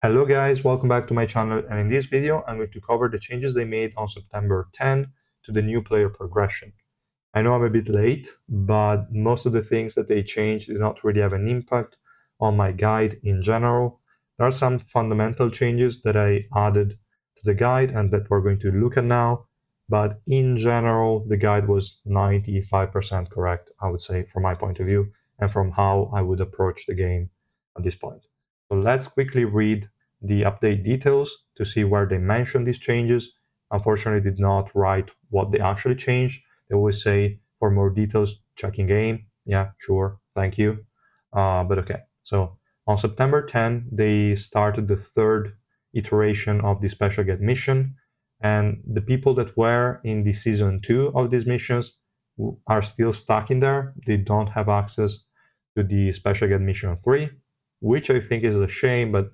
Hello guys, welcome back to my channel, and in this video I'm going to cover the changes they made on September 10 to the new player progression. I know I'm a bit late, but most of the things that they changed did not really have an impact on my guide in general. There are some fundamental changes that I added to the guide and that we're going to look at now, but in general the guide was 95% correct, I would say, from my point of view and from how I would approach the game at this point. So let's quickly read the update details to see where they mention these changes. Unfortunately, did not write what they actually changed. They always say, for more details, check in game. Yeah, sure, thank you. But okay, so on September 10, they started the third iteration of the special get mission, and the people that were in the season 2 of these missions are still stuck in there. They don't have access to the special get mission 3, which I think is a shame, but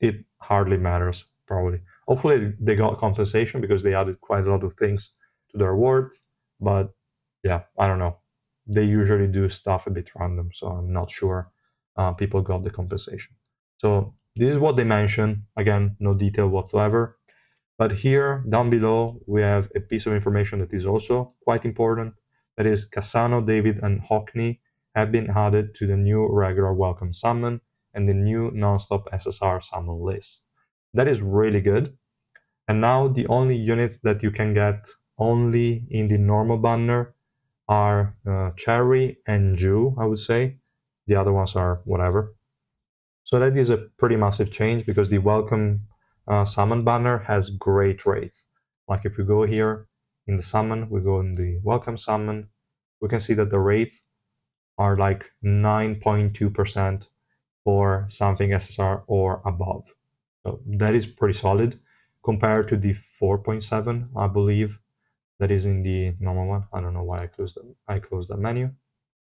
it hardly matters, probably. Hopefully they got compensation because they added quite a lot of things to their rewards, but yeah, I don't know. They usually do stuff a bit random, so I'm not sure people got the compensation. So this is what they mention. Again, no detail whatsoever. But here, down below, we have a piece of information that is also quite important. That is, Cassano, David, and Hockney have been added to the new regular welcome summon and the new non-stop SSR summon list. That is really good. And now the only units that you can get only in the normal banner are Cherry and Jew, I would say. The other ones are whatever. So that is a pretty massive change because the welcome summon banner has great rates. Like if we go here in the summon, we go in the welcome summon, we can see that the rates are like 9.2% for something SSR or above. So that is pretty solid compared to the 4.7, I believe, that is in the normal one. I don't know why I closed that menu,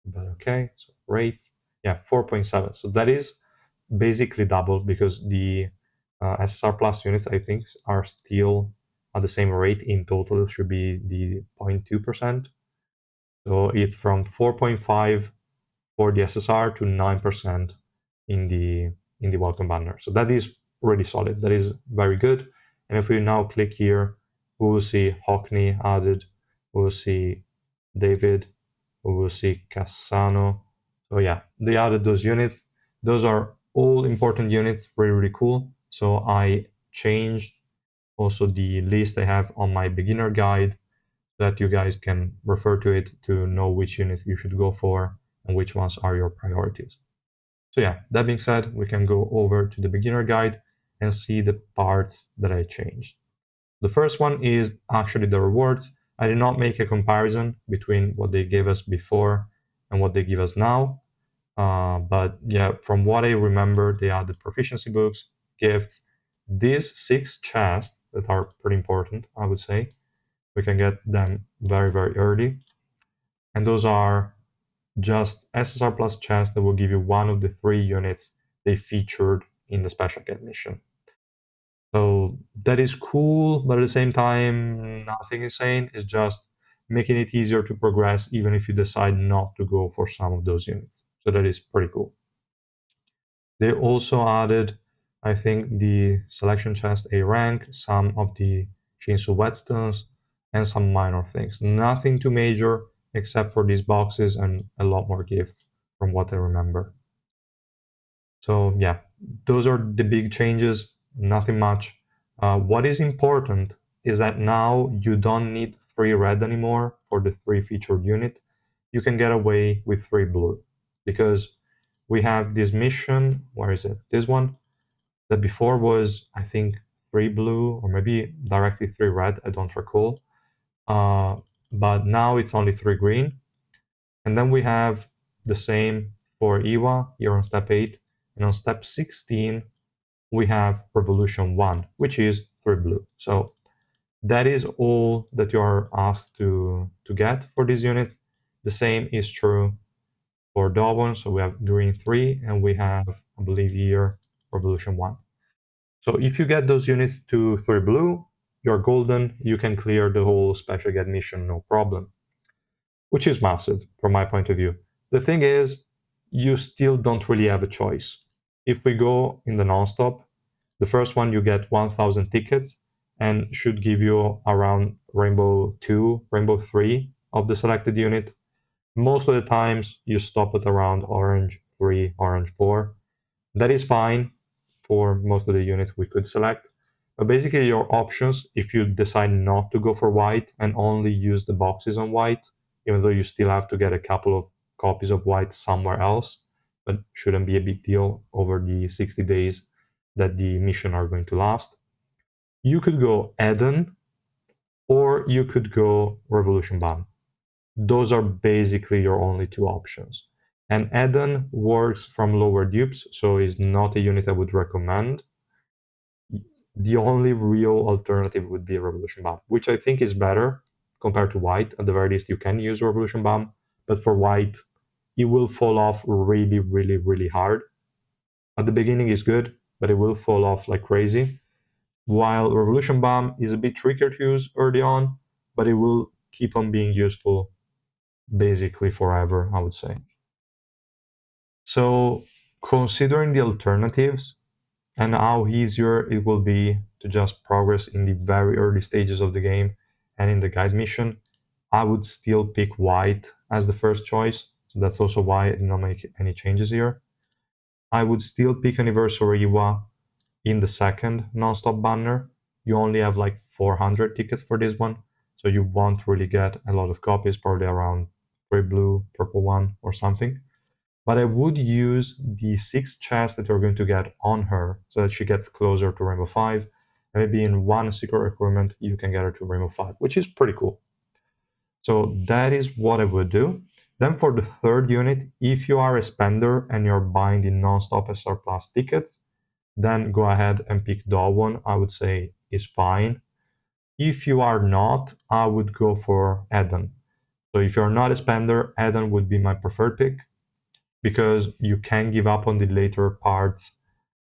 but okay. So rates, yeah, 4.7. So that is basically double because the SSR plus units, I think, are still at the same rate in total. It should be the 0.2%. So it's from 4.5 for the SSR to 9% in the welcome banner. So that is really solid. That is very good. And if we now click here, we will see Hockney added. We will see David. We will see Cassano. So yeah, they added those units. Those are all important units, really, really cool. So I changed also the list I have on my beginner guide so that you guys can refer to it to know which units you should go for and which ones are your priorities. So yeah, that being said, we can go over to the beginner guide and see the parts that I changed. The first one is actually the rewards. I did not make a comparison between what they gave us before and what they give us now. But yeah, from what I remember, they added proficiency books, gifts, these 6 chests that are pretty important, I would say. We can get them very, very early. And those are just SSR plus chests that will give you one of the 3 units they featured in the special get mission. So that is cool, but at the same time, nothing insane. It's just making it easier to progress even if you decide not to go for some of those units. So that is pretty cool. They also added, I think, the selection chest A rank, some of the Shinsu whetstones, and some minor things. Nothing too major except for these boxes and a lot more gifts from what I remember. So yeah, those are the big changes, nothing much. What is important is that now you don't need 3 red anymore for the 3 featured unit. You can get away with 3 blue because we have this mission, where is it? This one, that before was, I think, 3 blue or maybe directly 3 red, I don't recall. But now it's only 3 green. And then we have the same for Iwa here on step 8. And on step 16, we have Revolution 1, which is 3 blue. So that is all that you are asked to get for these units. The same is true for Dawn. So we have green 3, and we have, I believe here, Revolution 1. So if you get those units to 3 blue, you're golden, you can clear the whole special get mission, no problem. Which is massive from my point of view. The thing is, you still don't really have a choice. If we go in the non-stop, The first one, you get 1,000 tickets and should give you around Rainbow 2, Rainbow 3 of the selected unit. Most of the times you stop at around Orange 3, Orange 4. That is fine for most of the units we could select. But basically your options, if you decide not to go for white and only use the boxes on white, even though you still have to get a couple of copies of white somewhere else, but shouldn't be a big deal over the 60 days that the mission are going to last. You could go Eden or you could go Revolution Bomb. Those are basically your only two options. And Eden works from lower dupes, so is not a unit I would recommend. The only real alternative would be Revolution Bomb, which I think is better compared to white. At the very least, you can use Revolution Bomb, but for white, it will fall off really, really, really hard. At the beginning is good, but it will fall off like crazy. While Revolution Bomb is a bit trickier to use early on, but it will keep on being useful basically forever, I would say. So, considering the alternatives and how easier it will be to just progress in the very early stages of the game and in the guide mission, I would still pick white as the first choice. So that's also why I did not make any changes here. I would still pick Anniversary Iwa in the second non-stop banner. You only have like 400 tickets for this one, so you won't really get a lot of copies, probably around 3 blue, purple one, or something. But I would use the 6 chests that you're going to get on her so that she gets closer to Rainbow 5. And maybe in one secret requirement, you can get her to Rainbow 5, which is pretty cool. So that is what I would do. Then for the third unit, if you are a spender and you're buying the non-stop SR Plus tickets, then go ahead and pick Dawon. I would say is fine. If you are not, I would go for Eden. So if you're not a spender, Eden would be my preferred pick because you can give up on the later parts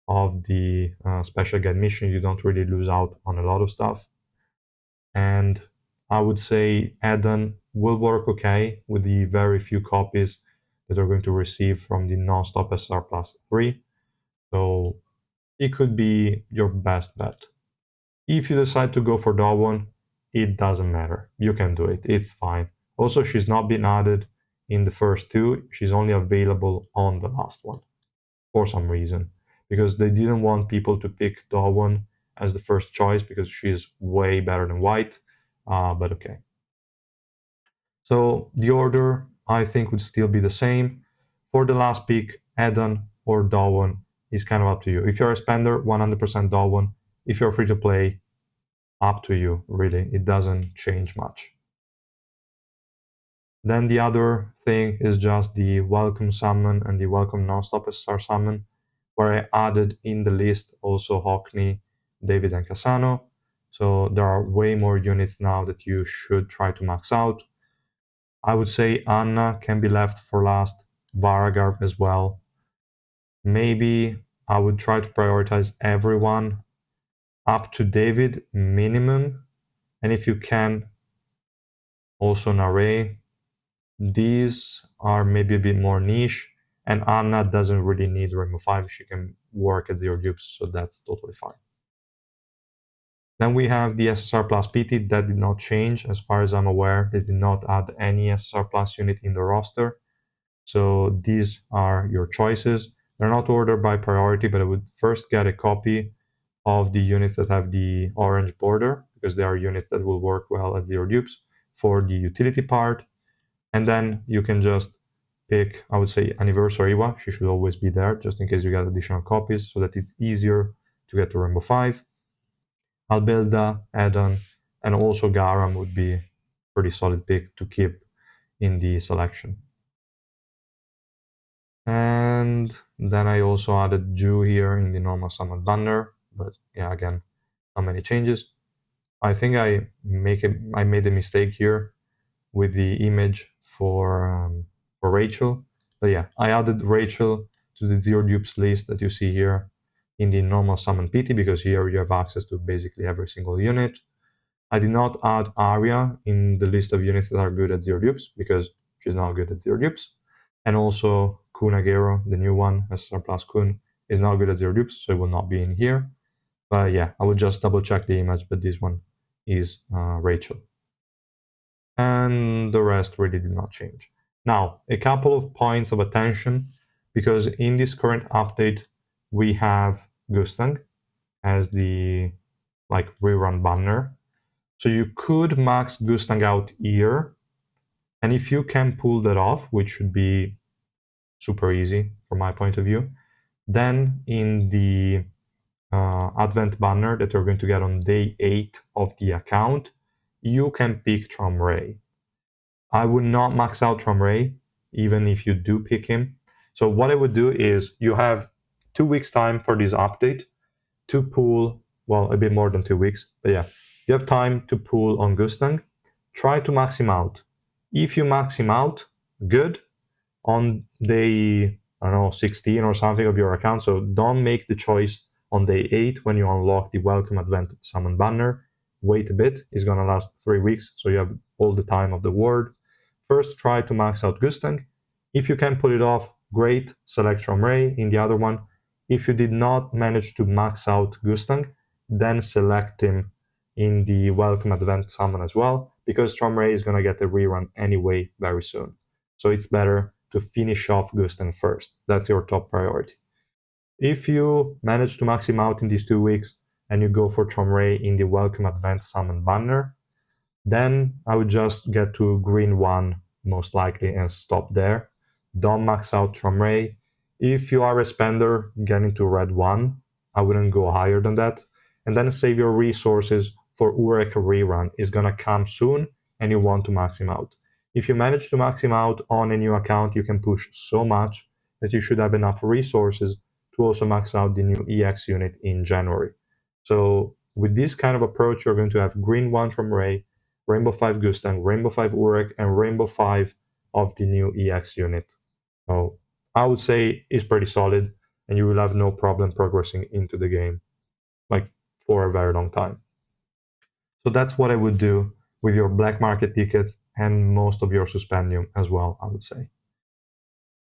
of the special guide mission. You don't really lose out on a lot of stuff. And I would say Eden will work okay with the very few copies that are going to receive from the non-stop SR Plus 3. So it could be your best bet. If you decide to go for Dawon, it doesn't matter. You can do it. It's fine. Also, she's not been added in the first two. She's only available on the last one for some reason. Because they didn't want people to pick Dawon as the first choice because she's way better than white. But okay. So the order, I think, would still be the same. For the last pick, Eden or Dawon is kind of up to you. If you're a spender, 100% Dawon. If you're free to play, up to you, really. It doesn't change much. Then the other thing is just the welcome summon and the welcome non-stop SR summon, where I added in the list also Hockney, David, and Cassano. So there are way more units now that you should try to max out. I would say Anna can be left for last, Varagar as well. Maybe I would try to prioritize everyone up to David minimum, and if you can, also Nare. These are maybe a bit more niche, and Anna doesn't really need Rainbow 5. She can work at 0 dupes, so that's totally fine. Then we have the SSR Plus PT. That did not change as far as I'm aware. They did not add any SSR Plus unit in the roster. So these are your choices. They're not ordered by priority, but I would first get a copy of the units that have the orange border, because they are units that will work well at 0 dupes for the utility part. And then you can just pick, I would say, Anniversary Iwa. She should always be there, just in case you get additional copies, so that it's easier to get to Rainbow 5. Albelda, Eden, and also Garam would be a pretty solid pick to keep in the selection. And then I also added Ju here in the normal summon banner, but yeah, again, not many changes. I think I made a mistake here with the image for Rachel, but yeah, I added Rachel to the 0 dupes list that you see here in the normal summon PT, because here you have access to basically every single unit. I did not add Arya in the list of units that are good at 0 dupes, because she's not good at 0 dupes. And also Kun Agero, the new one, SSR Plus Kun, is not good at 0 dupes, so it will not be in here. But yeah, I would just double check the image, but this one is Rachel. And the rest really did not change. Now, a couple of points of attention, because in this current update, we have Gustang as the rerun banner. So you could max Gustang out here, and if you can pull that off, which should be super easy from my point of view, then in the Advent banner that you're going to get on day 8 of the account, you can pick Tromray. I would not max out Tromray, even if you do pick him. So what I would do is you have 2 weeks time for this update to pull, well, a bit more than 2 weeks, but yeah, you have time to pull on Gustang. Try to max him out. If you max him out, good. On day, I don't know, 16 or something of your account, so don't make the choice on day 8 when you unlock the Welcome Advent Summon banner. Wait a bit, it's gonna last 3 weeks, so you have all the time of the world. First, try to max out Gustang. If you can pull it off, great, select Tromray in the other one. If you did not manage to max out Gustang, then select him in the Welcome Advent Summon as well, because Tromray is gonna get a rerun anyway very soon. So it's better to finish off Gustang first. That's your top priority. If you manage to max him out in these 2 weeks and you go for Tromray in the Welcome Advent Summon banner, then I would just get to green 1 most likely and stop there. Don't max out Tromray. If you are a spender, get into red 1. I wouldn't go higher than that. And then save your resources for Urek rerun. It's gonna come soon and you want to max him out. If you manage to max him out on a new account, you can push so much that you should have enough resources to also max out the new EX unit in January. So with this kind of approach, you're going to have green 1 Tromray, Rainbow 5 Gustang, Rainbow 5 Urek, and Rainbow 5 of the new EX unit. So I would say it's pretty solid, and you will have no problem progressing into the game, like for a very long time. So that's what I would do with your black market tickets and most of your Suspendium as well, I would say.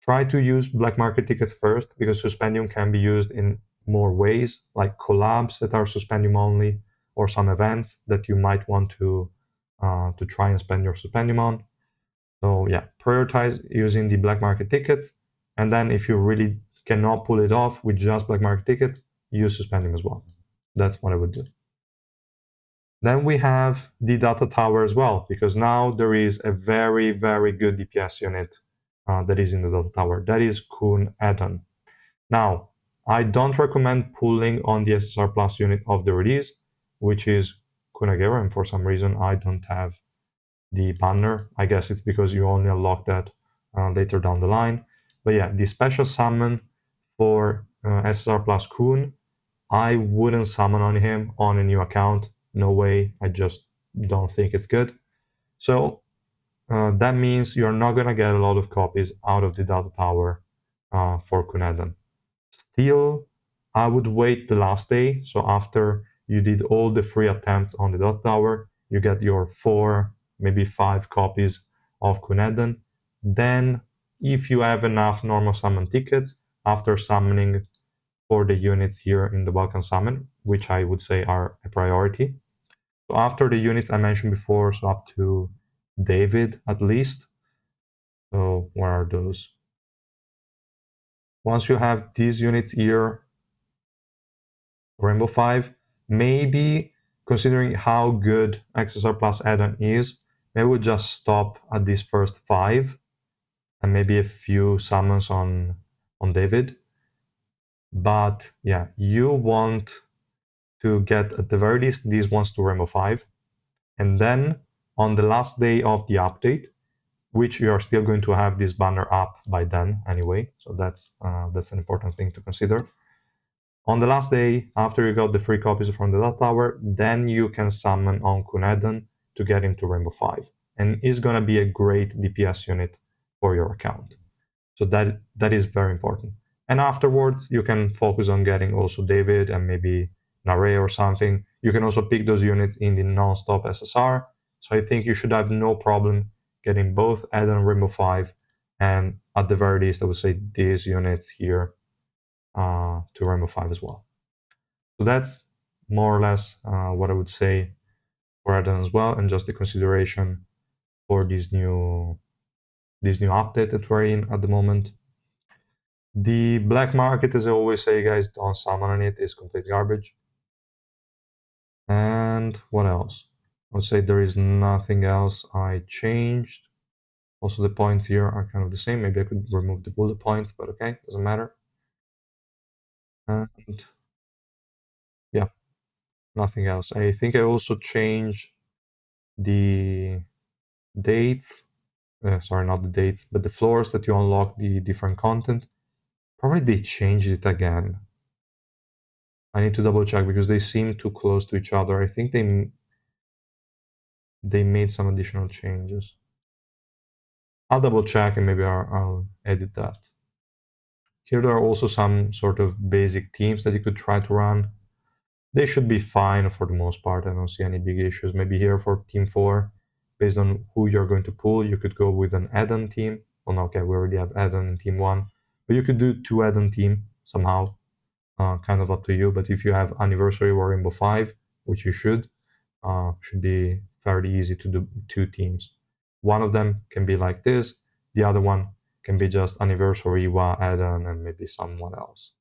Try to use black market tickets first, because Suspendium can be used in more ways, like collabs that are Suspendium only, or some events that you might want to try and spend your Suspendium on. So yeah, prioritize using the black market tickets, and then if you really cannot pull it off with just black market tickets, use Suspendium as well. That's what I would do. Then we have the data tower as well, because now there is a very, very good DPS unit that is in the data tower. That is Kun Eden. Now, I don't recommend pulling on the SSR Plus unit of the release, which is Kunagera, and for some reason I don't have the banner. I guess it's because you only unlock that later down the line. But yeah, the special summon for SSR Plus Kun, I wouldn't summon on him on a new account. No way. I just don't think it's good. So that means you're not going to get a lot of copies out of the data tower for Kun Eden. Still, I would wait the last day. So after you did all the free attempts on the data tower, you get your 4, maybe 5 copies of Kun Eden. Then, if you have enough normal summon tickets after summoning for the units here in the Balkan Summon, which I would say are a priority. So after the units I mentioned before, so up to David at least. So where are those? Once you have these units here, Rainbow 5, maybe considering how good XSR Plus add-on is, maybe we'll just stop at these first 5 and maybe a few summons on David. But yeah, you want to get at the very least these ones to Rainbow 5. And then on the last day of the update, which you are still going to have this banner up by then anyway, so that's an important thing to consider. On the last day, after you got the free copies from the data tower, then you can summon on Kun Eden to get him to Rainbow 5. And it's going to be a great DPS unit for your account. So that is very important. And afterwards, you can focus on getting also David and maybe Nare or something. You can also pick those units in the non-stop SSR. So I think you should have no problem getting both Eden and Rainbow 5. And at the very least, I would say these units here to Rainbow 5 as well. So that's more or less what I would say for add-on as well, and just the consideration for this new update that we're in at the moment. The black market, as I always say, guys, don't summon on it. It's complete garbage. And what else? I would say there is nothing else I changed. Also, the points here are kind of the same. Maybe I could remove the bullet points, but okay, doesn't matter. And yeah, nothing else. I think I also changed the dates. Sorry, not the dates, but the floors that you unlock the different content. Probably they changed it again. I need to double check because they seem too close to each other. I think they made some additional changes. I'll double check and maybe I'll edit that. Here there are also some sort of basic themes that you could try to run. They should be fine for the most part. I don't see any big issues. Maybe here for Team 4, based on who you're going to pull, you could go with an add-on team. Well, no, okay, we already have add-on in Team 1. But you could do 2 add-on team somehow. Kind of up to you. But if you have Anniversary or Rainbow 5, which you should be fairly easy to do 2 teams. One of them can be like this. The other one can be just Anniversary, Iwa, add-on, and maybe someone else.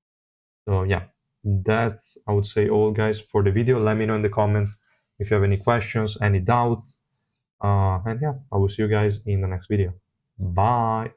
So yeah, that's, I would say, all, guys, for the video. Let me know in the comments if you have any questions, any doubts. And yeah, I will see you guys in the next video. Bye.